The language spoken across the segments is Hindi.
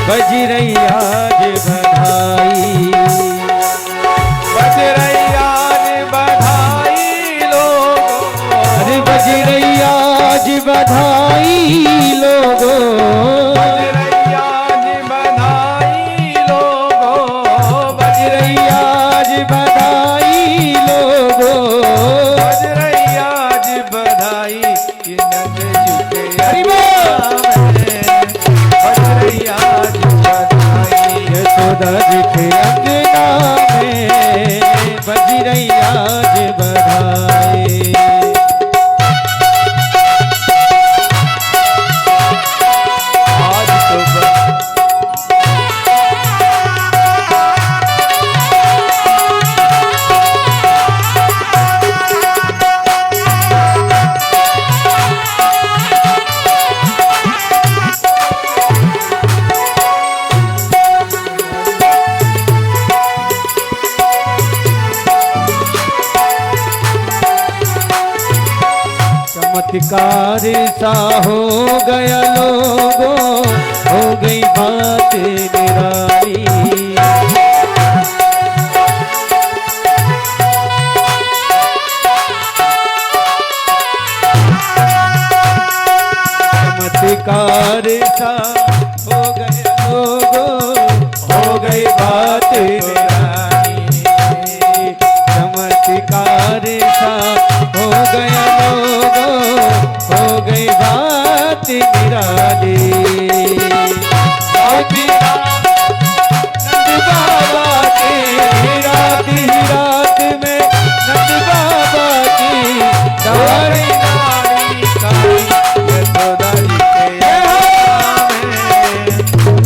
बज रही आज बधाई, बज रही आज बधाई लोगों, अरे बज रही आज बधाई लोगों, बज रही आज बधाई लोगों, बज रही आज बधाई लोगों, बज रही आज बधाई कि नंद झुके हरि बोल। बज रही आज बधाई, यशोदा जी के अंगना में बज रही आज बधाई। आज तो चमत्कार सा हो गया लोगों, हो गई बात निराली। चमत्कार सा हो गया लोगों, हो गई बात निराली। चमत्कार सा हो गया लोगों, हो गई बात निराली। नंद बाबा की रात ही रात में, नंद बाबा की दारी नारी कारी यशोदा जी के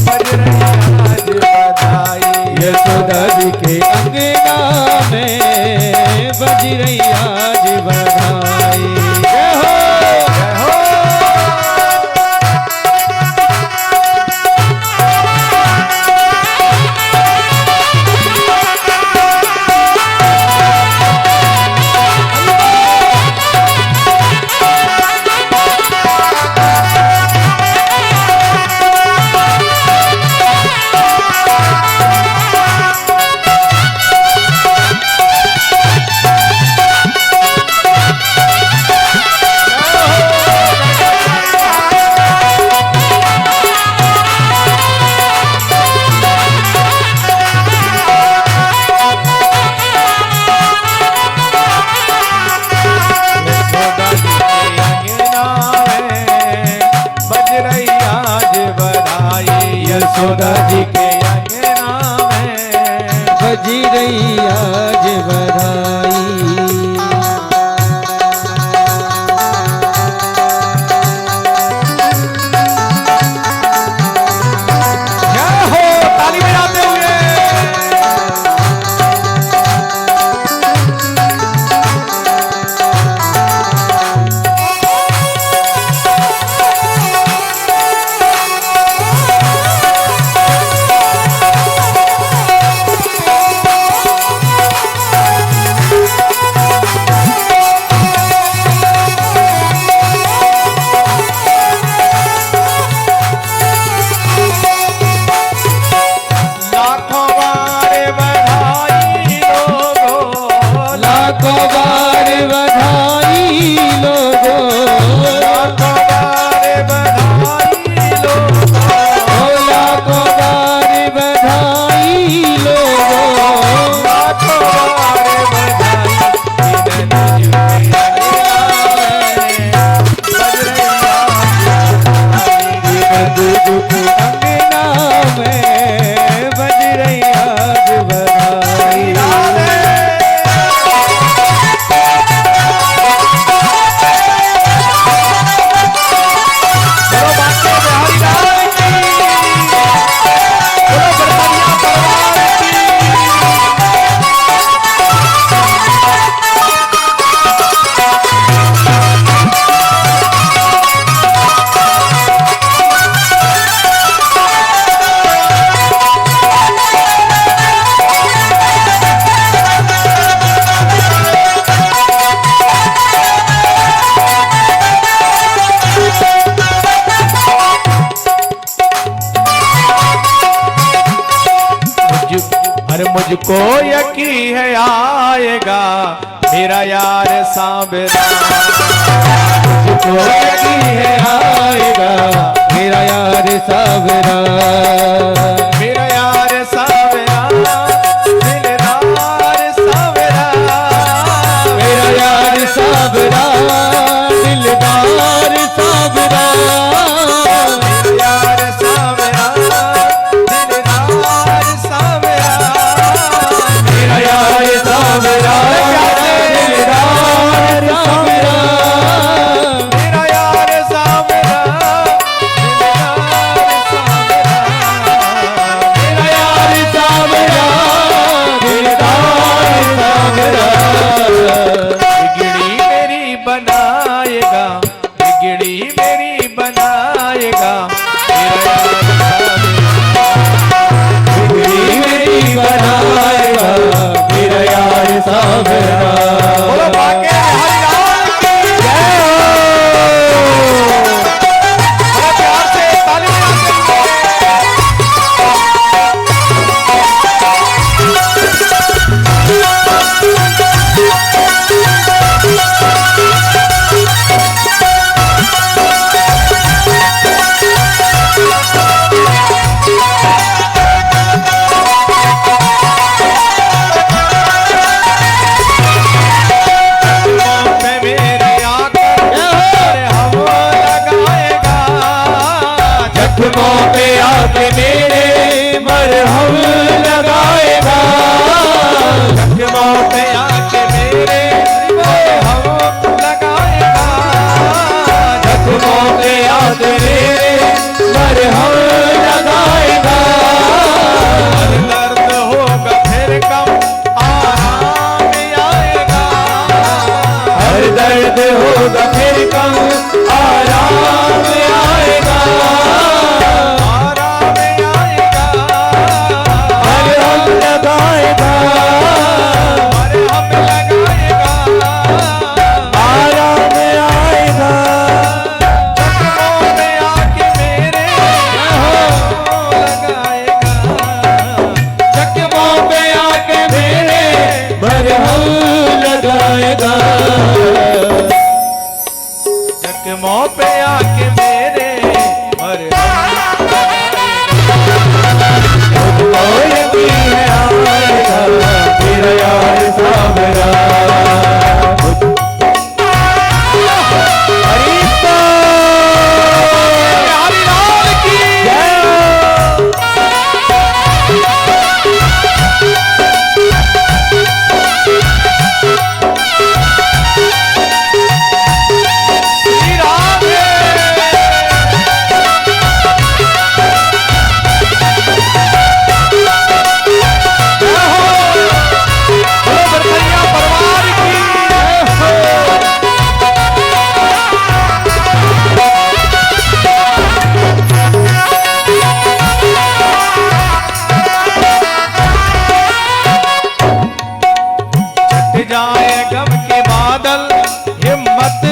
बज रही आज बधाई, यशोदा जी के अंगना में बज रही आज बधाई। जय हो जय हो। यशोदा जी के अंगना में बज रही आज बधाई। जय हो, ताली बजाते हुए। पर मुझको यकीन है आएगा मेरा यार सांवरा। मुझको यकीन है आएगा मेरा यार सांवरा। मेरा यार सांवरा दिलदार सांवरा। मेरा यार सांवरा दिलदार सांवरा। यार सांवरा दिलदार सांवरा। मेरा यार सांवरा दिलदार सांवरा। मेरा यार सांवरा दिलदार सांवरा। मेरा यार सांवरा दिलदार सांवरा। बिगड़ी मेरी बनाएगा बिगड़ी मेरी बनाएगा मेरा यार बिगड़ी मेरी बनाएगा मेरा यार सांवरा। बोलो बाके हरिलाल की जय हो। बड़े प्यार से ताली बजाते पे मेरे आकर हम लगाएगा। जख्मों पे आके मेरे मरहम लगाएगा। जख्मों पे आके मेरे हम लगाएगा। जख्मों पे आके मेरे मरहम लगाएगा। हर दर्द होगा फिर कम आराम आएगा। हर दर्द होगा फिर कम आराम आएगा। आराम आएगा। मरहम लगाएगा। मरहम लगाएगा। आराम आएगा। जख्मों पे आके मेरे लगाएगा। जख्मों पे आके मेरे मरहम लगाएगा। जख्मों पे आके मेरे मुझको यकीन है आएगा मेरा यार सांवरा। हरिता हरिलाल की जय हो। श्री राम बोलो बरसैया परिवार की छट जाए गम के बादल हिम्मत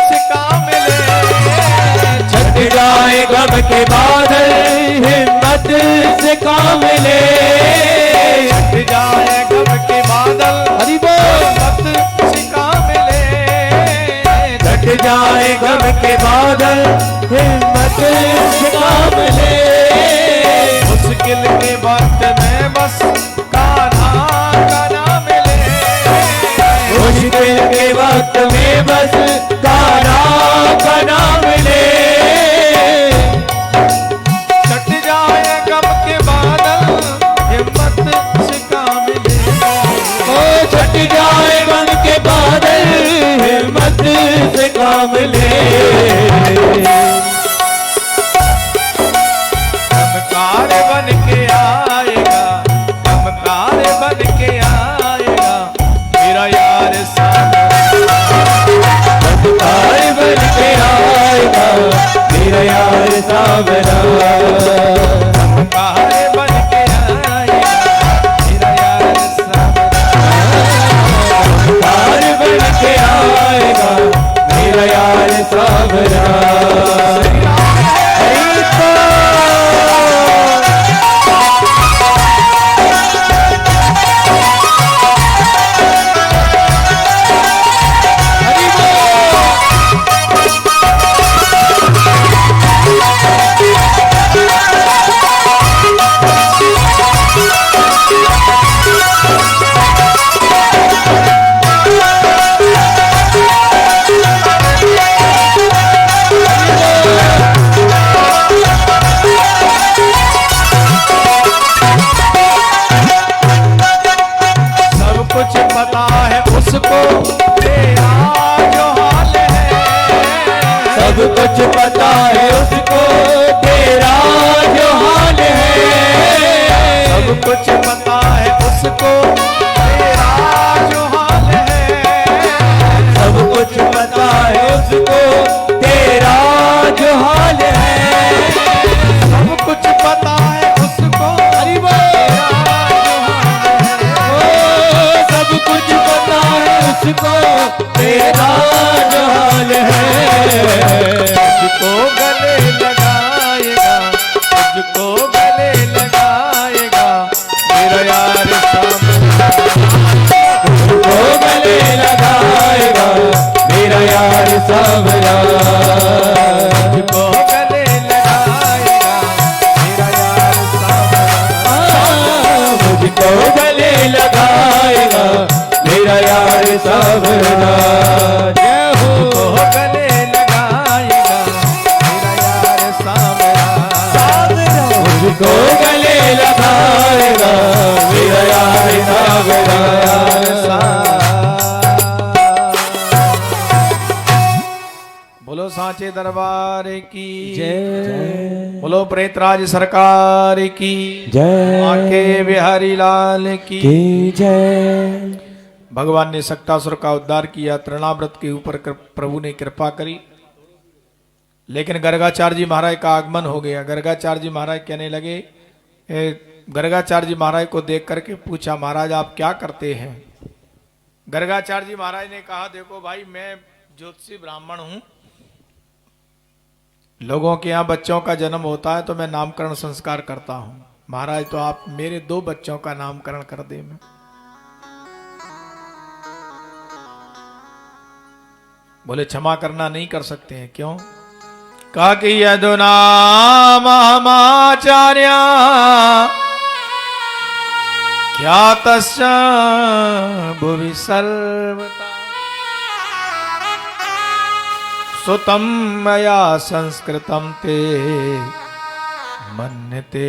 से काम ले। छट जाए गम के बादल हिम्मत से काम ले। छट जाए गम के बादल हरि बोल। हिम्मत से काम ले। छट जाए गम के बादल हिम्मत से काम ले। मुश्किल के वक्त में बस कान्हा का नाम ले। मुश्किल के वक्त में बस कान्हा का नाम ले। छट जाए गम के बादल हिम्मत से काम ले। ओ छट जाए गम के बादल हिम्मत से काम ले। चमकार बन के आएगा चमकार बन के आएगा मेरा यार चमकार बन के आएगा मेरा यार सांवरा। चमकार बन के आएगा मेरा यार चमकार बन के आएगा मेरा यार सांवरा। गले लगाएगा मेरा यार वो गले लगाएगा मेरा यार सावरा, को गले लगाएगा मेरा यार मुझको गले लगाएगा मेरा यार सावरा। जय हो को गले लगाएगा मेरा यार सावरा, मुझको गले लगाएगा मेरा यार सावरा। बोलो सांचे दरबार की जय बोलो प्रेतराज सरकार की जय आके बिहारी लाल की जय। भगवान ने सक्तासुर का उद्धार किया, तृणाव्रत के ऊपर प्रभु ने कृपा करी। लेकिन गर्गाचार्य जी महाराज का आगमन हो गया। गर्गाचार्य जी महाराज कहने लगे, गर्गाचार्य जी महाराज को देख करके पूछा, महाराज आप क्या करते हैं? गर्गाचार्य जी महाराज ने कहा, देखो भाई मैं ज्योतिषी ब्राह्मण हूं, लोगों के यहाँ बच्चों का जन्म होता है तो मैं नामकरण संस्कार करता हूं। महाराज तो आप मेरे 2 बच्चों का नामकरण कर दे। मैं बोले क्षमा करना नहीं कर सकते हैं, क्यों? कहा कि यदुना महामाचार्य ख्यातस्य भुवि सर्वथा सुतं मया संस्कृतं ते मन्यते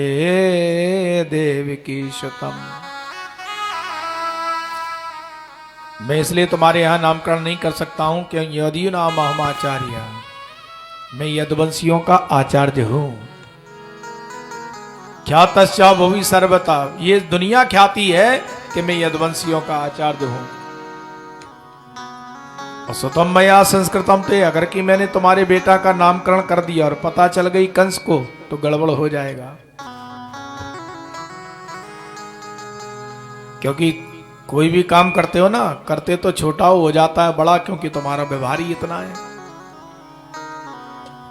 देवकी सुतम। मैं इसलिए तुम्हारे यहां नामकरण नहीं कर सकता हूं कि यदि नाम आचार्य, मैं यदुवंशियों का आचार्य हूं। ख्यातश्चा भुवि सर्वथा, ये दुनिया ख्याति है कि मैं यदुवंशियों का आचार्य हूं। और सुतम मया संस्कृतम ते, अगर कि मैंने तुम्हारे बेटा का नामकरण कर दिया और पता चल गई कंस को तो गड़बड़ हो जाएगा, क्योंकि कोई भी काम करते हो ना, करते तो छोटा हो जाता है बड़ा, क्योंकि तुम्हारा व्यवहार ही इतना है।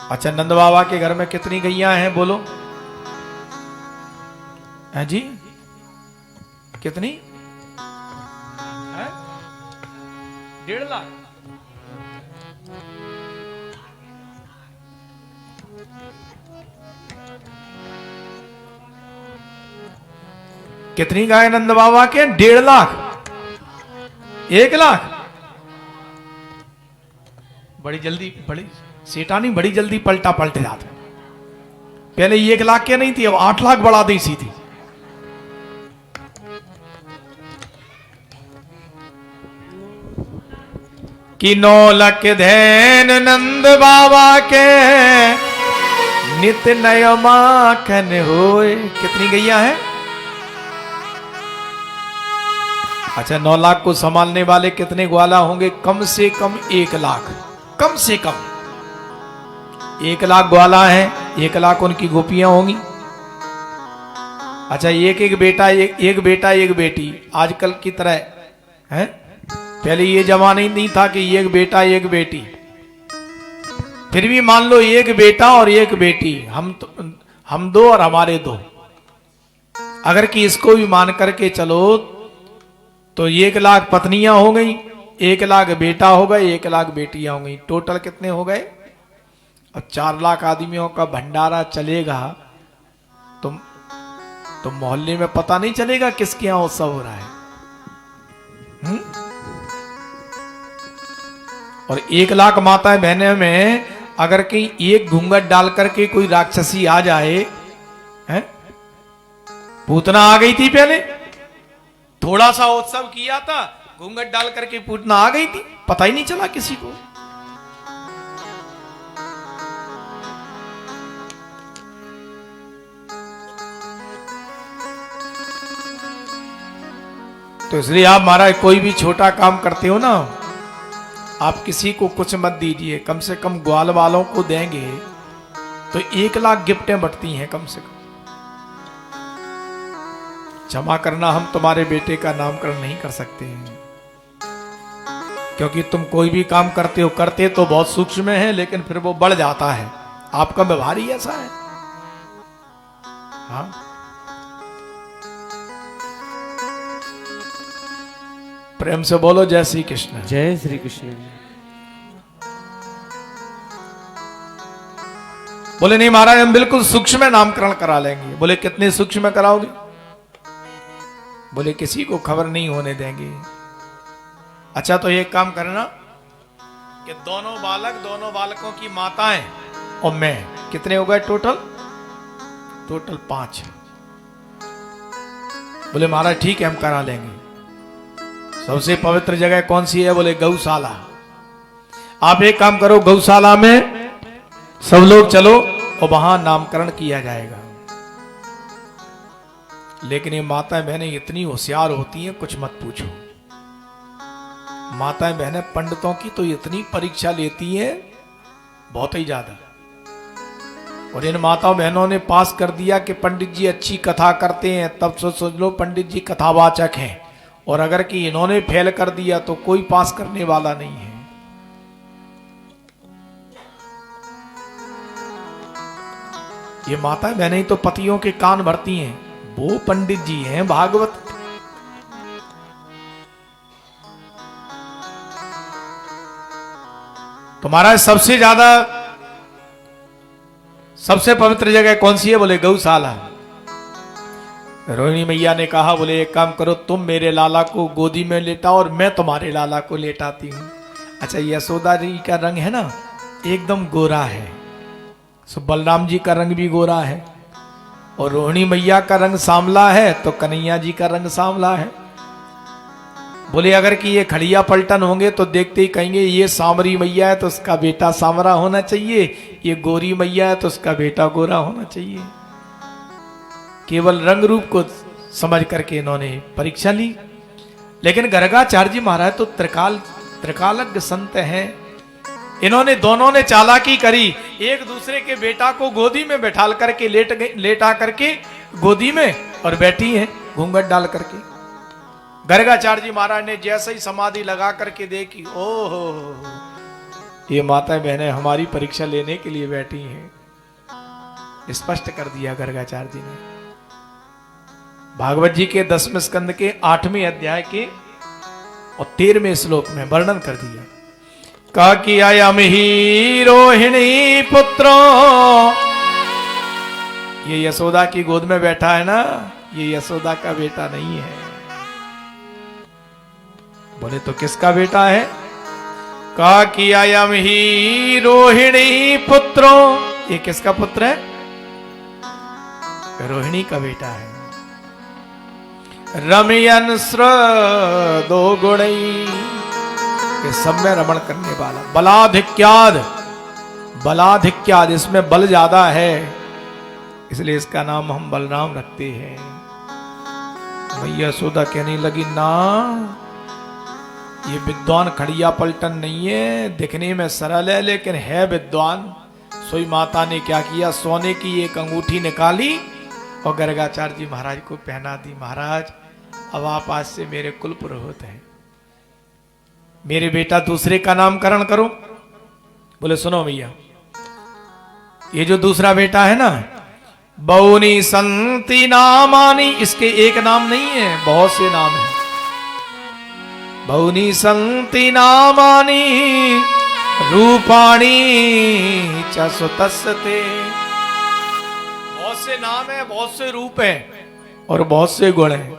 अच्छा, नंद बाबा के घर में कितनी गैया हैं बोलो? हैं जी? कितनी है? 1.5 लाख। कितनी गाय नंद बाबा के? 1.5 लाख। 1 लाख। बड़ी जल्दी, बड़ी सेठानी बड़ी जल्दी पलटा पलट जाता। पहले 1 लाख के नहीं थी, अब 8 लाख बढ़ा दी सीधी। कि 9 लाख धैन नंद बाबा के नित नय माखन होए। कितनी गैया है? अच्छा, 9 लाख को संभालने वाले कितने ग्वाला होंगे? कम से कम 1 लाख। कम से कम 1 लाख ग्वाला है, 1 लाख उनकी गोपियां होंगी। अच्छा, एक बेटा, एक बेटा एक बेटी, आजकल की तरह है। पहले ये जमाना ही नहीं था कि एक बेटा एक बेटी। फिर भी मान लो 1 बेटा और 1 बेटी, हम 2 और हमारे 2। अगर कि इसको भी मान करके चलो तो 1 लाख पत्नियां हो गई, 1 लाख बेटा हो गए, 1 लाख बेटियां हो गई। टोटल कितने हो गए? अब 4 लाख आदमियों का भंडारा चलेगा तो मोहल्ले में पता नहीं चलेगा किसके यहां उत्सव हो रहा है। और 1 लाख माताएं बहने में अगर कहीं एक घूंघट डाल करके कोई राक्षसी आ जाए, हैं? पूतना आ गई थी पहले, थोड़ा सा उत्सव किया था, घूंघट डाल करके पूतना आ गई थी, पता ही नहीं चला किसी को। तो इसलिए आप महाराज कोई भी छोटा काम करते हो ना, आप किसी को कुछ मत दीजिए। कम से कम ग्वाल वालों को देंगे तो 1 लाख गिफ्टें बटती हैं कम से कम। क्षमा करना, हम तुम्हारे बेटे का नामकरण नहीं कर सकते हैं, क्योंकि तुम कोई भी काम करते हो, करते तो बहुत सूक्ष्म है, लेकिन फिर वो बढ़ जाता है। आपका व्यवहार ही ऐसा है। हाँ, प्रेम से बोलो जय श्री कृष्ण। जय श्री कृष्ण। बोले नहीं महाराज हम बिल्कुल सूक्ष्म में नामकरण करा लेंगे। बोले कितने सूक्ष्म में कराओगे? बोले किसी को खबर नहीं होने देंगे। अच्छा तो एक काम करना कि दोनों बालकों की माताएं और मैं कितने हो गए टोटल 5। बोले महाराज ठीक है हम करा लेंगे। सबसे पवित्र जगह कौन सी है? बोले गौशाला। आप एक काम करो गौशाला में सब लोग चलो और वहां नामकरण किया जाएगा। लेकिन ये माताएं बहनें इतनी होशियार होती हैं कुछ मत पूछो। माताएं बहनें पंडितों की तो इतनी परीक्षा लेती हैं बहुत ही ज्यादा। और इन माताओं बहनों ने पास कर दिया कि पंडित जी अच्छी कथा करते हैं, तब सोच लो पंडित जी कथावाचक हैं। और अगर कि इन्होंने फेल कर दिया तो कोई पास करने वाला नहीं है। ये माता बहनें तो पतियों के कान भरती हैं, वो पंडित जी हैं भागवत। तुम्हारा सबसे पवित्र जगह कौन सी है? बोले गौशाला। रोहिणी मैया ने कहा बोले एक काम करो तुम मेरे लाला को गोदी में लेटाओ और मैं तुम्हारे लाला को लेटाती हूं। अच्छा यशोदा जी का रंग है ना एकदम गोरा है, सो बलराम जी का रंग भी गोरा है। और रोहिणी मैया का रंग सांवला है तो कन्हैया जी का रंग सांवला है। बोले अगर कि ये खड़िया पलटन होंगे तो देखते ही कहेंगे ये सांवरी मैया है तो उसका बेटा सांवरा होना चाहिए, ये गोरी मैया है तो उसका बेटा गोरा होना चाहिए। केवल रंग रूप को समझ करके इन्होंने परीक्षा ली। लेकिन गर्गाचार्य जी महाराज तो त्रिकालज्ञ संत हैं। इन्होंने दोनों ने चालाकी करी, एक दूसरे के बेटा को गोदी में बैठाल करके लेटा करके गोदी में और बैठी हैं घूंघट डाल करके। गर्गाचार्य जी महाराज ने जैसे ही समाधि लगा करके देखी, ओहो ये माता बहनें हमारी परीक्षा लेने के लिए बैठी हैं। स्पष्ट कर दिया गर्गाचार्य जी ने। भागवत जी के 10वें स्कंद के 8वें अध्याय के और 13वें श्लोक में वर्णन कर दिया। काकी आयाम ही रोहिणी पुत्रो, ये यशोदा की गोद में बैठा है ना, ये यशोदा का बेटा नहीं है। बोले तो किसका बेटा है? काकी आयाम ही रोहिणी पुत्रो, ये किसका पुत्र है? रोहिणी का बेटा है। रमयन दो गुणई, ये सब में रमण करने वाला। बलाधिक्याद इसमें बल ज्यादा है, इसलिए इसका नाम हम बलराम रखते हैं। मैया यशोदा कहने लगी ना ये विद्वान खड़िया पलटन नहीं है, दिखने में सरल है लेकिन है विद्वान। सोई माता ने क्या किया, सोने की एक अंगूठी निकाली और गर्गाचार्य जी महाराज को पहना दी। महाराज अब आप आज से मेरे कुल पुरोहित हैं, मेरे बेटा दूसरे का नामकरण करो। बोले सुनो भैया, ये जो दूसरा बेटा है ना, बहुनी संति नामानी, इसके एक नाम नहीं है बहुत से नाम है। बहुनी संति नामानी रूपाणी च सुतस्ते, बहुत से नाम है, बहुत से रूप हैं और बहुत से गुण हैं।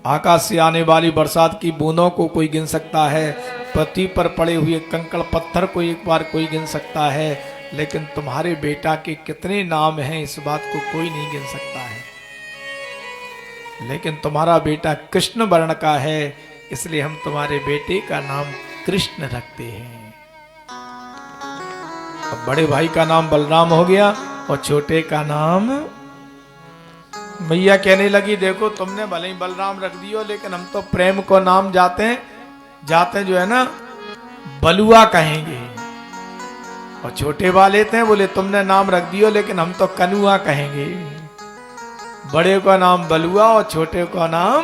आकाश से आने वाली बरसात की बूंदों को कोई गिन सकता है, पृथ्वी पर पड़े हुए कंकड़ पत्थर को एक बार कोई गिन सकता है, लेकिन तुम्हारे बेटा के कितने नाम हैं इस बात को कोई नहीं गिन सकता है। लेकिन तुम्हारा बेटा कृष्ण वर्ण का है, इसलिए हम तुम्हारे बेटे का नाम कृष्ण रखते हैं। अब बड़े भाई का नाम बलराम हो गया और छोटे का नाम। मैया कहने लगी देखो तुमने भले ही बलराम रख दियो, लेकिन हम तो प्रेम को नाम जाते जो है ना बलुआ कहेंगे। और छोटे वाले थे बोले तुमने नाम रख दियो लेकिन हम तो कनुआ कहेंगे। बड़े का नाम बलुआ और छोटे का नाम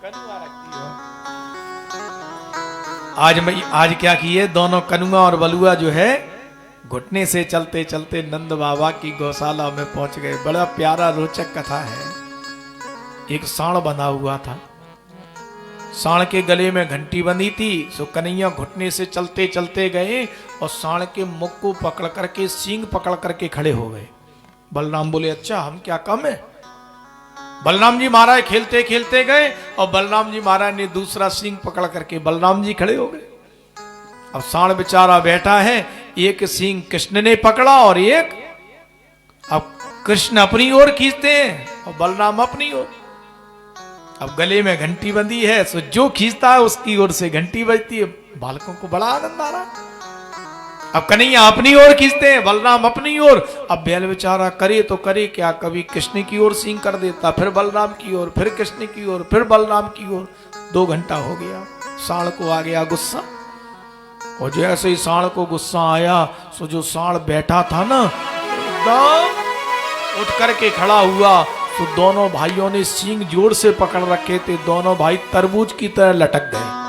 कनुआ रख दियो। आज क्या किए, दोनों कनुआ और बलुआ जो है घुटने से चलते चलते नंद बाबा की गौशाला में पहुंच गए। बड़ा प्यारा रोचक कथा है। एक सांड बंधा हुआ था। सांड के गले में घंटी बंधी थी। सो कन्हैया घुटने से चलते चलते गए और सांड के मुख को पकड़ करके, सींग पकड़ करके खड़े हो गए। बलराम बोले अच्छा हम क्या कम है? बलराम जी महाराज खेलते खेलते गए और बलराम जी महाराज ने दूसरा सींग पकड़ करके बलराम जी खड़े हो गए। अब सांड बेचारा बैठा है, एक सींग कृष्ण ने पकड़ा और एक अब कृष्ण अपनी ओर खींचते हैं और बलराम अपनी ओर। अब गले में घंटी बंधी है, सो जो खींचता है उसकी ओर से घंटी बजती है। बालकों को बड़ा आनंद आ रहा। अब कन्हैया अपनी ओर खींचते हैं, बलराम अपनी ओर। अब बैल बेचारा करे तो करे क्या, कभी कृष्ण की ओर सींग कर देता, फिर बलराम की ओर, फिर कृष्ण की ओर, फिर बलराम की ओर। 2 घंटा हो गया। सांड को आ गया गुस्सा, और जैसे ही सांड को गुस्सा आया, सो जो सांड बैठा था ना, एकदम उठ करके खड़ा हुआ। तो दोनों भाइयों ने सींग जोर से पकड़ रखे थे। दोनों भाई तरबूज की तरह लटक गए।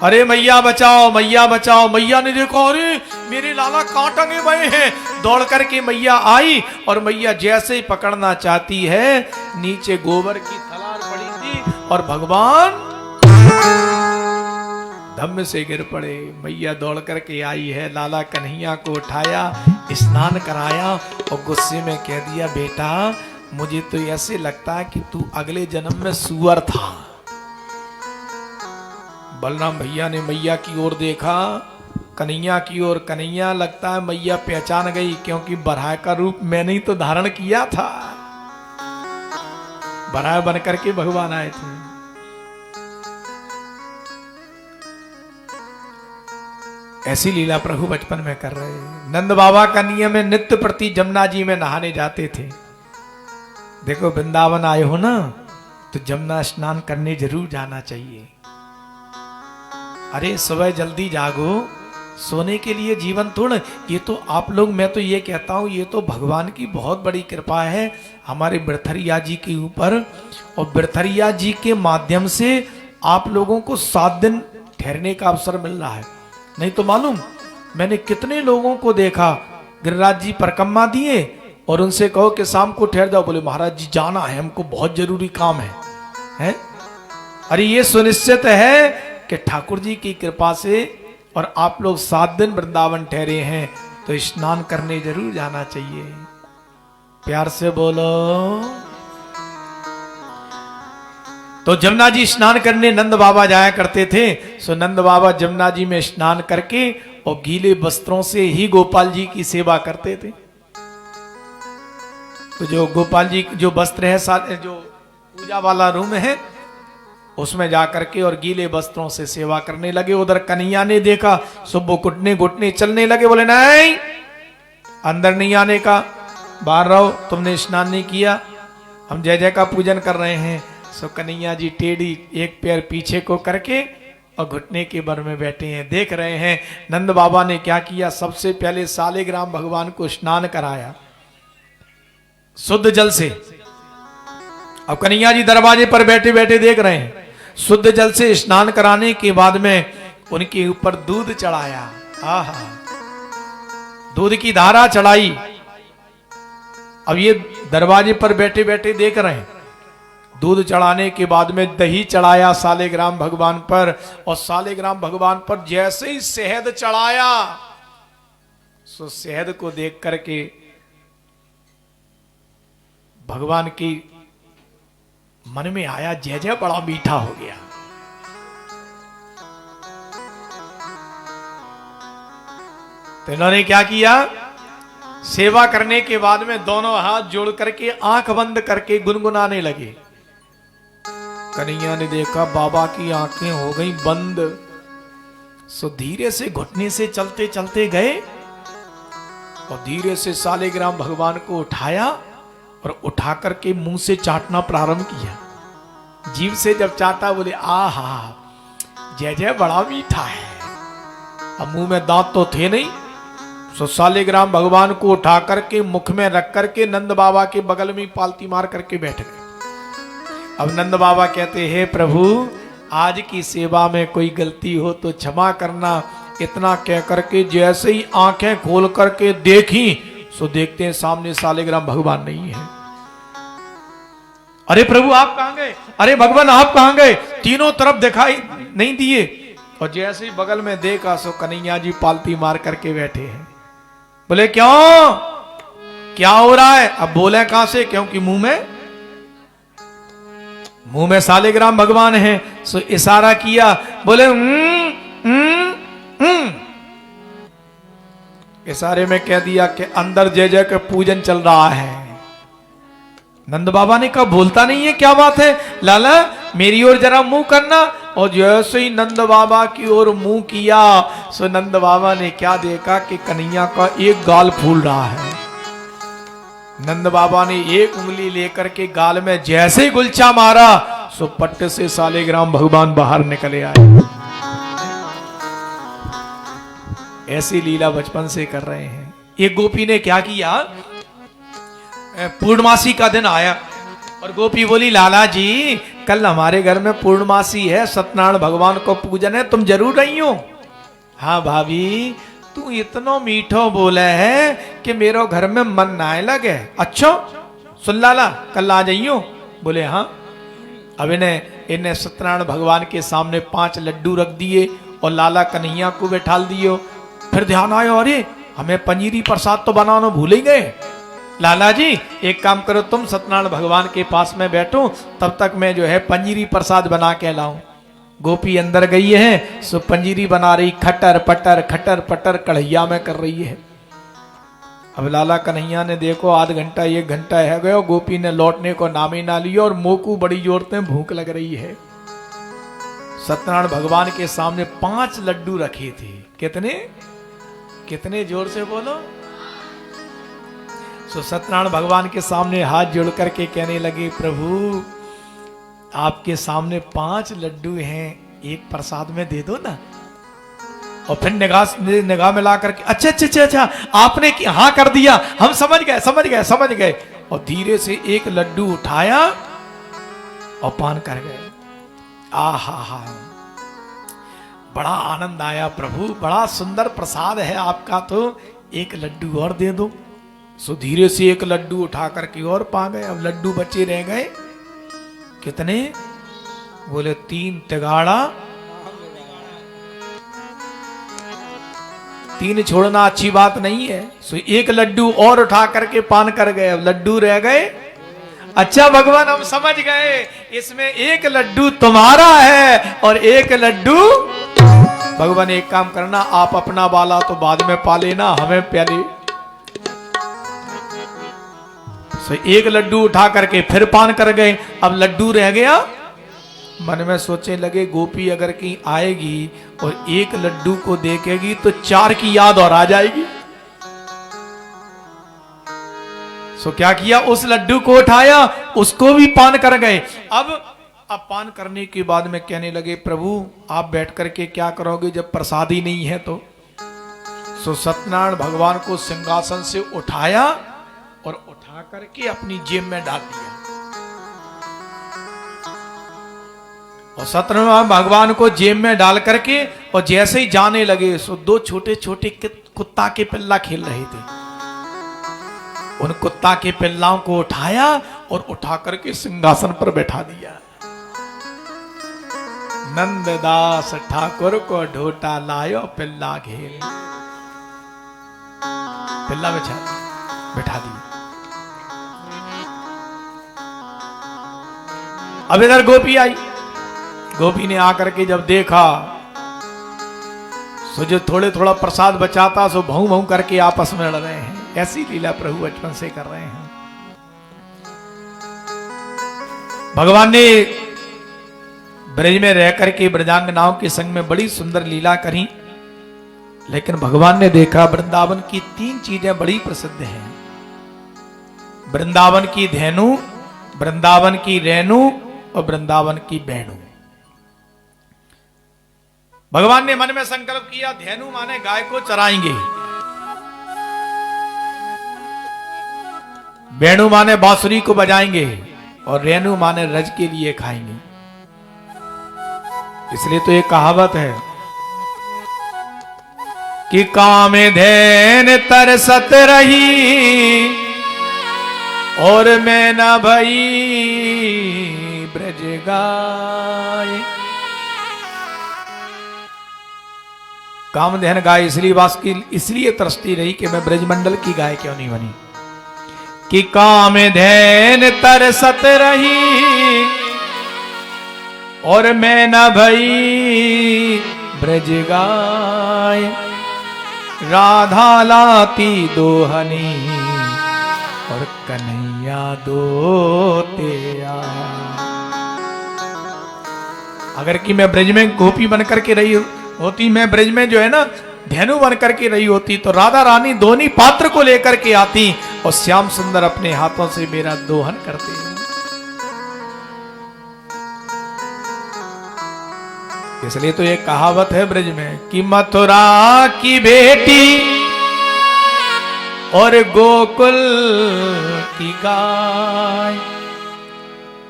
अरे मैया बचाओ, मैया बचाओ। मैया ने देखो, अरे मेरे लाला कहां टंगे हुए हैं। दौड़ करके मैया आई और मैया जैसे ही पकड़ना चाहती है, नीचे गोबर की थलार पड़ी थी और भगवान धम्म से गिर पड़े। मैया दौड़ करके आई है, लाला कन्हैया को उठाया, स्नान कराया और गुस्से में कह दिया, बेटा मुझे तो ऐसे लगता है कि तू अगले जन्म में सुअर था। बलराम भैया ने मैया की ओर देखा, कन्हैया की ओर। कन्हैया लगता है मैया पहचान गई, क्योंकि बराह का रूप मैंने ही तो धारण किया था। बराह बन करके भगवान आए थे। ऐसी लीला प्रभु बचपन में कर रहे हैं। नंद बाबा का नियम है, नित्य प्रति जमुना जी में नहाने जाते थे। देखो वृंदावन आए हो ना, तो जमुना स्नान करने जरूर जाना चाहिए। अरे सुबह जल्दी जागो, सोने के लिए जीवन थोड़ा। ये तो आप लोग, मैं तो ये कहता हूं, ये तो भगवान की बहुत बड़ी कृपा है हमारे बिरथरिया जी के ऊपर। और बिरथरिया जी के माध्यम से आप लोगों को 7 दिन ठहरने का अवसर मिल रहा है। नहीं तो मालूम, मैंने कितने लोगों को देखा, गिरिराज जी परिक्रमा दिए और उनसे कहो कि शाम को ठहर जाओ, बोले महाराज जी जाना है, हमको बहुत जरूरी काम है? अरे ये सुनिश्चित है कि ठाकुर जी की कृपा से और आप लोग 7 दिन वृंदावन ठहरे हैं, तो स्नान करने जरूर जाना चाहिए। प्यार से बोलो। तो जमुना जी स्नान करने नंद बाबा जाया करते थे। सो नंद बाबा जमुना जी में स्नान करके और गीले वस्त्रों से ही गोपाल जी की सेवा करते थे। तो जो गोपाल जी जो वस्त्र है, जो पूजा वाला रूम है, उसमें जाकर के और गीले वस्त्रों से सेवा करने लगे। उधर कन्हैया ने देखा, सो वो घुटने घुटने चलने लगे। बोले नहीं, अंदर नहीं आने का, बाहर रहो, तुमने स्नान नहीं किया, हम जय जय का पूजन कर रहे हैं। सो कन्हैया जी टेढ़ी एक पैर पीछे को करके और घुटने के बर में बैठे हैं, देख रहे हैं। नंद बाबा ने क्या किया, सबसे पहले सालिग्राम भगवान को स्नान कराया शुद्ध जल से। अब कन्हैया जी दरवाजे पर बैठे बैठे देख रहे हैं। शुद्ध जल से स्नान कराने के बाद में उनके ऊपर दूध चढ़ाया। आहा, दूध की धारा चढ़ाई। अब ये दरवाजे पर बैठे बैठे देख रहे हैं। दूध चढ़ाने के बाद में दही चढ़ाया सालिग्राम भगवान पर, और सालिग्राम भगवान पर जैसे ही शहद चढ़ाया, सो शहद को देख करके भगवान की मन में आया, जय जय बड़ा मीठा हो गया। तो इन्होंने क्या किया, सेवा करने के बाद में दोनों हाथ जोड़ करके आंख बंद करके गुनगुनाने लगे। कन्हैया ने देखा बाबा की आंखें हो गई बंद। सो धीरे से घुटने से चलते चलते गए और धीरे से सालिग्राम भगवान को उठाया और उठा करके मुंह से चाटना प्रारंभ किया। जीभ से जब चाटा, बोले आहा जय जय बड़ा मीठा है। अब मुंह में दांत तो थे नहीं। सो सालिग्राम भगवान को उठा करके मुख में रख करके नंद बाबा के बगल में पालती मार करके बैठ गए। अब नंद बाबा कहते हैं, प्रभु आज की सेवा में कोई गलती हो तो क्षमा करना। इतना कह करके जैसे ही आंखें खोल करके देखी, सो देखते हैं सामने सालिग्राम भगवान नहीं है। अरे प्रभु आप कहां गए, अरे भगवान आप कहां गए, तीनों तरफ दिखाई नहीं दिए। और जैसे ही बगल में देखा सो कन्हैया जी पालती मार करके बैठे हैं। बोले क्यों, क्या हो रहा है? अब बोले कहां से, क्योंकि मुंह में सालिग्राम भगवान है। सो इशारा किया, बोले इशारे में कह दिया कि अंदर जय जय के पूजन चल रहा है। नंद बाबा ने कहा बोलता नहीं है, क्या बात है? लाला मेरी ओर जरा मुंह करना। और जैसे ही नंद बाबा की ओर मुंह किया सो नंद बाबा ने क्या देखा कि कन्हैया का एक गाल फूल रहा है। नंद बाबा ने एक उंगली लेकर के गाल में जैसे ही गुलचा मारा सो पट्टे से सालिग्राम भगवान बाहर निकले आए। ऐसी लीला बचपन से कर रहे हैं। एक गोपी ने क्या किया, पूर्णमासी का दिन आया और गोपी बोली लाला जी कल हमारे घर में पूर्णमासी है, सत्यनारायण भगवान को पूजन है, तुम जरूर रही हो। हाँ भाभी तू इतना मीठो बोले है कि मेरे घर में मन ना लगे। अच्छा सुन लाला कल आ जाइयो। बोले हाँ। अब इन्हें सत्यनारायण भगवान के सामने 5 लड्डू रख दिए और लाला कन्हैया को बैठाल दियो। फिर ध्यान आयो, अरे हमें पंजीरी प्रसाद तो बनाना भूल ही गए। लाला जी एक काम करो, तुम सत्यनारायण भगवान के पास में बैठो, तब तक मैं जो है पंजीरी प्रसाद बना के लाऊं। गोपी अंदर गई है सो पंजीरी बना रही, खटर पटर कढ़ैया में कर रही है। अब लाला कन्हैया ने देखो आध घंटा 1 घंटा है गयो, गोपी ने लौटने को नाम ही ना लिया और मोकू बड़ी जोर से भूख लग रही है। सत्यनारायण भगवान के सामने 5 लड्डू रखे थे। कितने जोर से बोलो। सो सत्यनारायण भगवान के सामने हाथ जोड़ करके कहने लगे प्रभु आपके सामने 5 लड्डू हैं, एक प्रसाद में दे दो ना। और फिर निगाह में ला करके अच्छा आपने हाँ कर दिया, हम समझ गए। और धीरे से एक लड्डू उठाया और पान कर गए। आहा बड़ा आनंद आया प्रभु, बड़ा सुंदर प्रसाद है आपका, तो एक लड्डू और दे दो। सो धीरे से एक लड्डू उठा करके और पा गए। अब लड्डू बचे रह गए कितने? बोले 3 तिगाड़ा। 3 छोड़ना अच्छी बात नहीं है। सो एक लड्डू और उठा करके पान कर गए। अब लड्डू रह गए। अच्छा भगवान हम समझ गए, इसमें एक लड्डू तुम्हारा है और एक लड्डू भगवान। एक काम करना, आप अपना वाला तो बाद में पा लेना, हमें पहले। सो एक लड्डू उठा करके फिर पान कर गए। अब लड्डू रह गया। मन में सोचने लगे गोपी अगर कहीं आएगी और एक लड्डू को देखेगी तो 4 की याद और आ जाएगी। सो क्या किया, उस लड्डू को उठाया, उसको भी पान कर गए। अब पान करने के बाद में कहने लगे प्रभु आप बैठ करके क्या करोगे जब प्रसाद ही नहीं है तो। सो सत्यनारायण भगवान को सिंहासन से उठाया और उठा करके अपनी जेब में डाल दिया। और सत्यनारायण भगवान को जेब में डाल करके और जैसे ही जाने लगे सो 2 छोटे छोटे कुत्ता के पिल्ला खेल रहे थे। उन कुत्ता के पिल्लाओं को उठाया और उठा करके सिंहासन पर बैठा दिया। नंददास ठाकुर को ढोटा लायो पिल्ला घेर। पिल्ला बैठा दिया। अब इधर गोपी आई। गोपी ने आकर के जब देखा सो जो थोड़ा प्रसाद बचाता सो भौं भौं करके आपस में लड़ रहे हैं। ऐसी लीला प्रभु बचपन से कर रहे हैं। भगवान ने ब्रज में रह करके ब्रजांगनाओं के संग में बड़ी सुंदर लीला करी, लेकिन भगवान ने देखा वृंदावन की 3 चीजें बड़ी प्रसिद्ध हैं। वृंदावन की धेनु, वृंदावन की रेणु और वृंदावन की बैणु। भगवान ने मन में संकल्प किया धेनु माने गाय को चराएंगे, बैणु माने बांसुरी को बजाएंगे और रेणु माने रज के लिए खाएंगे। इसलिए तो एक कहावत है कि काम धैन तरसत रही और मैं न भई ब्रज गाय। कामधेन गाय इसलिए तरसती रही कि मैं ब्रजमंडल की गाय क्यों नहीं बनी। कि कामधेन तरसत रही और मैं न भई ब्रज गाय। राधा लाती दोहनी और कन्हैया दोते आए। अगर कि मैं ब्रज में गोपी बनकर के रही होती, मैं ब्रज में जो है ना धेनु बनकर के रही होती, तो राधा रानी दोनी पात्र को लेकर के आती और श्याम सुंदर अपने हाथों से मेरा दोहन करते। इसलिए तो ये कहावत है ब्रज में कि मथुरा की बेटी और गोकुल की गाय,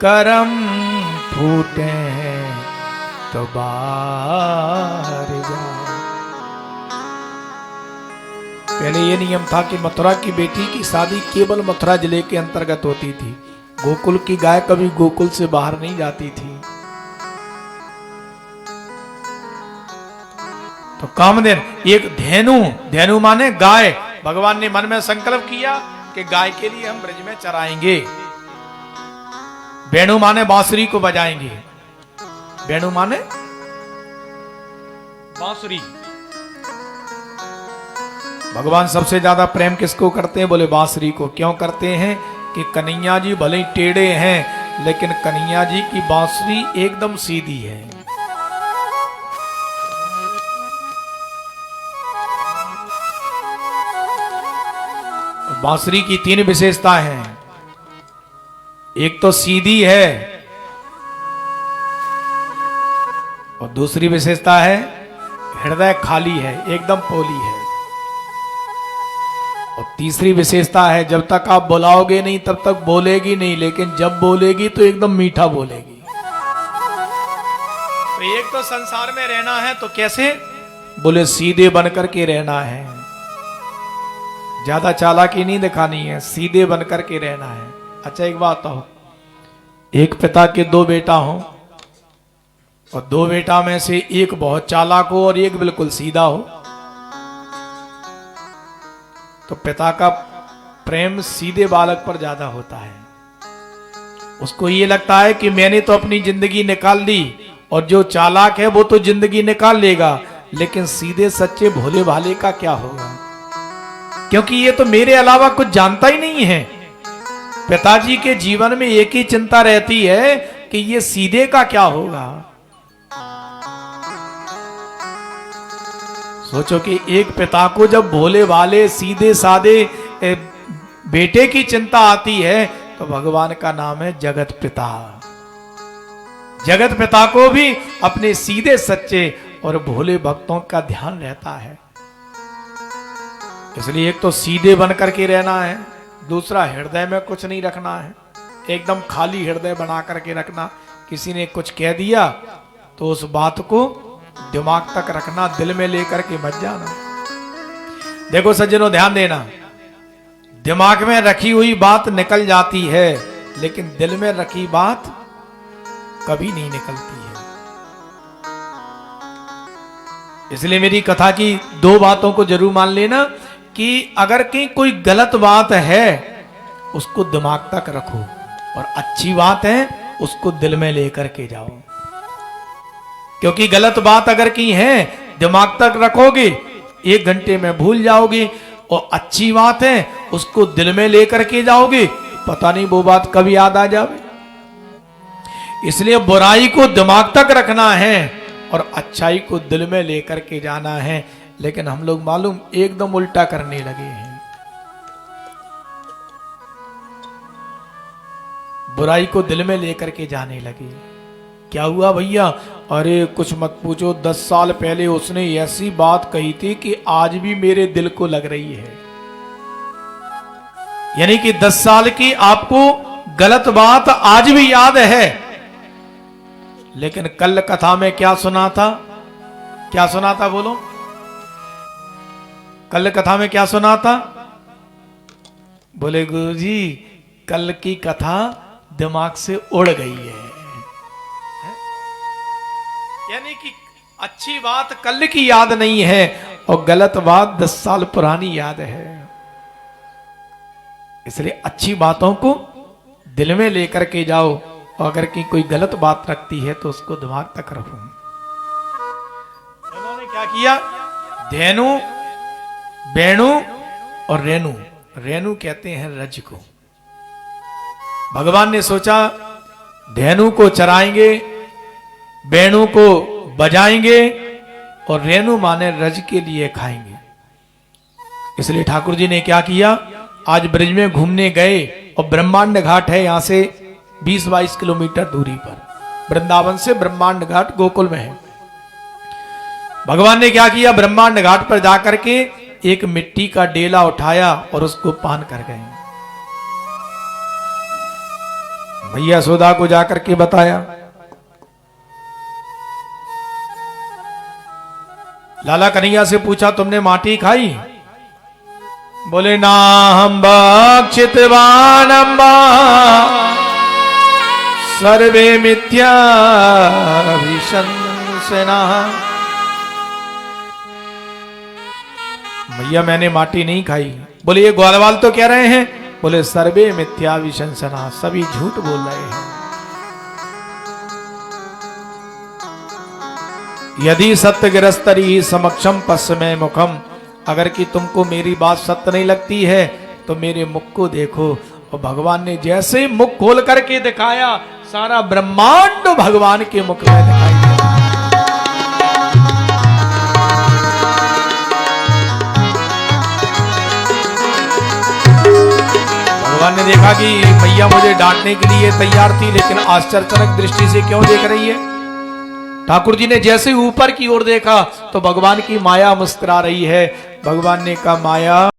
करम फूटे तो बाहर जाए। पहले ये नियम था कि मथुरा की बेटी की शादी केवल मथुरा जिले के अंतर्गत होती थी। गोकुल की गाय कभी गोकुल से बाहर नहीं जाती थी। तो कामधेन एक धेनु माने गाय। भगवान ने मन में संकल्प किया कि गाय के लिए हम ब्रज में चराएंगे। वेणु माने बांसुरी को बजाएंगे। वेणु माने बांसुरी। भगवान सबसे ज्यादा प्रेम किसको करते हैं? बोले बांसुरी को। क्यों करते हैं? कि कन्हैया जी भले ही टेढ़े हैं लेकिन कन्हैया जी की बांसुरी एकदम सीधी है। बांसुरी की 3 विशेषता हैं। एक तो सीधी है और दूसरी विशेषता है हृदय खाली है, एकदम पोली है। और तीसरी विशेषता है जब तक आप बुलाओगे नहीं तब तक बोलेगी नहीं, लेकिन जब बोलेगी तो एकदम मीठा बोलेगी। तो एक तो संसार में रहना है तो कैसे? बोले सीधे बनकर के रहना है। ज्यादा चालाकी नहीं दिखानी है, सीधे बनकर के रहना है। अच्छा एक बात हो, एक पिता के 2 बेटा हो और 2 बेटा में से एक बहुत चालाक हो और एक बिल्कुल सीधा हो, तो पिता का प्रेम सीधे बालक पर ज्यादा होता है। उसको ये लगता है कि मैंने तो अपनी जिंदगी निकाल ली और जो चालाक है वो तो जिंदगी निकाल लेगा, लेकिन सीधे सच्चे भोले भाले का क्या होगा? क्योंकि ये तो मेरे अलावा कुछ जानता ही नहीं है। पिताजी के जीवन में एक ही चिंता रहती है कि ये सीधे का क्या होगा। सोचो कि एक पिता को जब भोले भाले सीधे सादे बेटे की चिंता आती है तो भगवान का नाम है जगत पिता। जगत पिता को भी अपने सीधे सच्चे और भोले भक्तों का ध्यान रहता है। इसलिए एक तो सीधे बन करके रहना है, दूसरा हृदय में कुछ नहीं रखना है, एकदम खाली हृदय बना करके रखना। किसी ने कुछ कह दिया तो उस बात को दिमाग तक रखना, दिल में लेकर के मत जाना। देखो सज्जनों ध्यान देना, दिमाग में रखी हुई बात निकल जाती है लेकिन दिल में रखी बात कभी नहीं निकलती है। इसलिए मेरी कथा की 2 बातों को जरूर मान लेना कि अगर कहीं कोई गलत बात है उसको दिमाग तक रखो और अच्छी बात है उसको दिल में लेकर के जाओ। क्योंकि गलत बात अगर कहीं है दिमाग तक रखोगे 1 घंटे में भूल जाओगे, और अच्छी बात है उसको दिल में लेकर के जाओगे, पता नहीं वो बात कभी याद आ जावे। इसलिए बुराई को दिमाग तक रखना है और अच्छाई को दिल में लेकर के जाना है। लेकिन हम लोग मालूम एकदम उल्टा करने लगे हैं। बुराई को दिल में लेकर के जाने लगे। क्या हुआ भैया? अरे कुछ मत पूछो, 10 साल पहले उसने ऐसी बात कही थी कि आज भी मेरे दिल को लग रही है। यानी कि 10 साल की आपको गलत बात आज भी याद है। लेकिन कल कथा में क्या सुना था? क्या सुना था बोलो? कल कथा में क्या सुना था? बोले गुरुजी कल की कथा दिमाग से उड़ गई है। यानी कि अच्छी बात कल की याद नहीं है और गलत बात 10 साल पुरानी याद है। इसलिए अच्छी बातों को दिल में लेकर के जाओ और अगर की कोई गलत बात रखती है तो उसको दिमाग तक रखो। उन्होंने क्या किया, धेनु, वेणु और रेणु, रेणु कहते हैं रज को। भगवान ने सोचा धेनु को चराएंगे, वेणु को बजाएंगे और रेणु माने रज के लिए खाएंगे। इसलिए ठाकुर जी ने क्या किया, आज ब्रज में घूमने गए और ब्रह्मांड घाट है यहां से 20-22 किलोमीटर दूरी पर, वृंदावन से ब्रह्मांड घाट गोकुल में है। भगवान ने क्या किया, ब्रह्मांड घाट पर जाकर के एक मिट्टी का डेला उठाया और उसको पान कर गए। मैया यशोदा को जाकर के बताया। लाला कन्हैया से पूछा तुमने माटी खाई? बोले ना हम भक्षितवान अम्बा सर्वे मिथ्या विशंसना। भैया मैंने माटी नहीं खाई। बोले ये ग्वालवाल तो कह रहे हैं। बोले सर्वे मिथ्या विशंसना, सभी झूठ बोल रहे हैं। यदि सत्य गिरस्तरी समक्षम पश्चिमे मुखम, अगर कि तुमको मेरी बात सत्य नहीं लगती है तो मेरे मुख को देखो। और भगवान ने जैसे मुख खोल करके दिखाया, सारा ब्रह्मांड भगवान के मुख में दिखाई दिया। भगवान ने देखा कि मैया मुझे डांटने के लिए तैयार थी, लेकिन आश्चर्यजनक दृष्टि से क्यों देख रही है। ठाकुर जी ने जैसे ऊपर की ओर देखा तो भगवान की माया मुस्कुरा रही है। भगवान ने कहा माया